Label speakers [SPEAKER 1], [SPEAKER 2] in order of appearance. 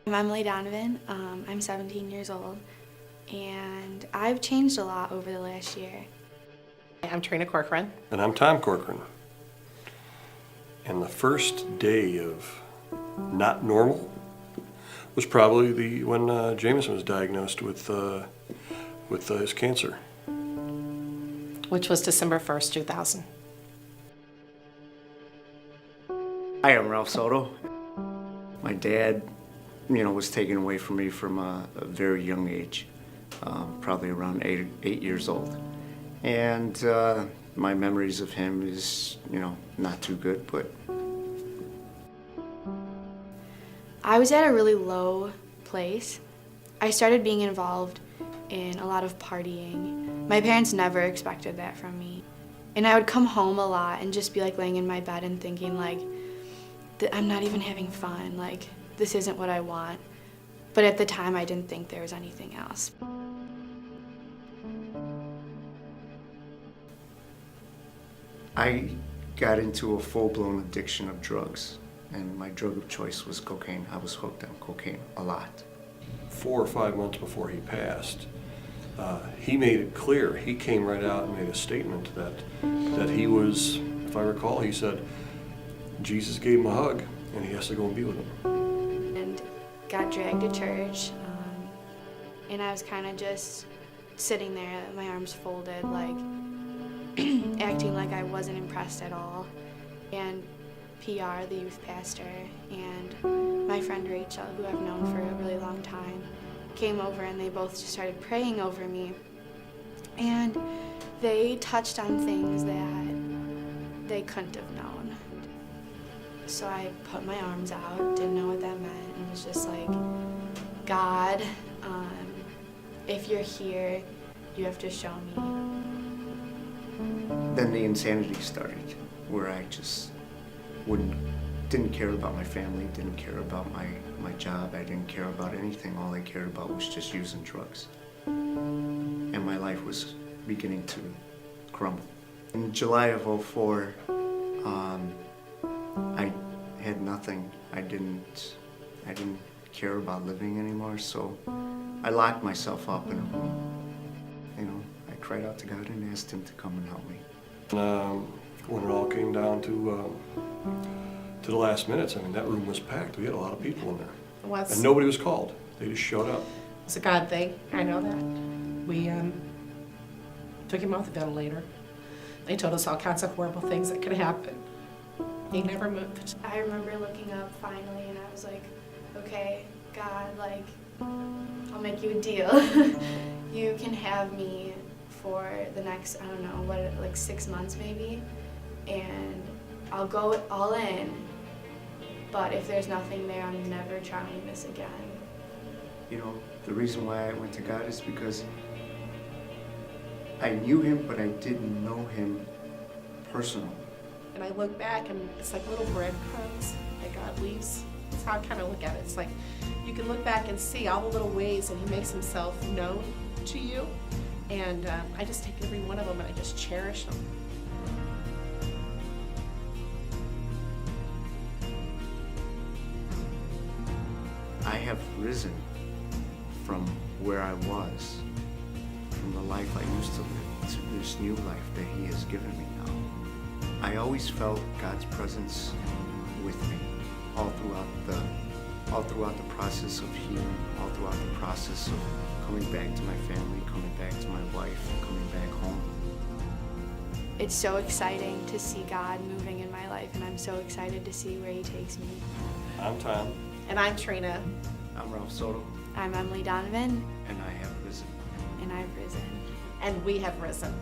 [SPEAKER 1] I'm Emily Donovan. I'm 17 years old, and I've changed a lot over the last year.
[SPEAKER 2] I'm Trina Corcoran.
[SPEAKER 3] And I'm Tom Corcoran. And the first day of not normal was probably when Jameson was diagnosed with his cancer.
[SPEAKER 2] Which was December 1st, 2000.
[SPEAKER 4] Hi, I'm Ralph Soto. My dad, was taken away from me from a very young age, probably around eight years old. And my memories of him is, not too good, but.
[SPEAKER 1] I was at a really low place. I started being involved in a lot of partying. My parents never expected that from me. And I would come home a lot and just be like laying in my bed and thinking like, I'm not even having fun, like this isn't what I want. But at the time I didn't think there was anything else.
[SPEAKER 4] I got into a full-blown addiction of drugs, and my drug of choice was cocaine. I was hooked on cocaine a lot.
[SPEAKER 3] 4 or 5 months before he passed, he made it clear. He came right out and made a statement that he was, if I recall, he said, Jesus gave him a hug, and he has to go and be with him.
[SPEAKER 1] And got dragged to church, and I was kind of just sitting there, my arms folded, like acting like I wasn't impressed at all. And PR, the youth pastor, and my friend Rachel, who I've known for a really long time, came over and they both just started praying over me. And they touched on things that they couldn't have known. So I put my arms out, didn't know what that meant, and was just like, God, if you're here, you have to show me.
[SPEAKER 4] Then the insanity started, where I just didn't care about my family, didn't care about my job, I didn't care about anything. All I cared about was just using drugs. And my life was beginning to crumble. In July of '04, I had nothing. I didn't care about living anymore, so I locked myself up in a room. I cried out to God and asked Him to come and help me.
[SPEAKER 3] When it all came down to the last minutes, I mean, that room was packed. We had a lot of people in there. And nobody was called. They just showed up.
[SPEAKER 2] It's a God thing, I know that. We took him off the ventilator. They told us all kinds of horrible things that could happen. He never moved.
[SPEAKER 1] I remember looking up finally and I was like, okay, God, like, I'll make you a deal. You can have me for the next, I don't know, like 6 months maybe, and I'll go all in, but if there's nothing there, I'm never trying this again.
[SPEAKER 4] The reason why I went to God is because I knew Him, but I didn't know Him personally.
[SPEAKER 2] And I look back and it's like little breadcrumbs that God leaves. That's how I kind of look at it. It's like you can look back and see all the little ways that He makes Himself known to you. And I just take every one of them and I just cherish them.
[SPEAKER 4] I have risen from where I was, from the life I used to live, to this new life that He has given me now. I always felt God's presence with me all throughout the process of healing, all throughout the process of coming back to my family, coming back to my wife, coming back home.
[SPEAKER 1] It's so exciting to see God moving in my life, and I'm so excited to see where He takes me.
[SPEAKER 3] I'm Tom.
[SPEAKER 2] And I'm Trina.
[SPEAKER 4] I'm Ralph Soto.
[SPEAKER 1] I'm Emily Donovan,
[SPEAKER 4] And I have risen.
[SPEAKER 1] and I've risen.
[SPEAKER 2] And we have risen.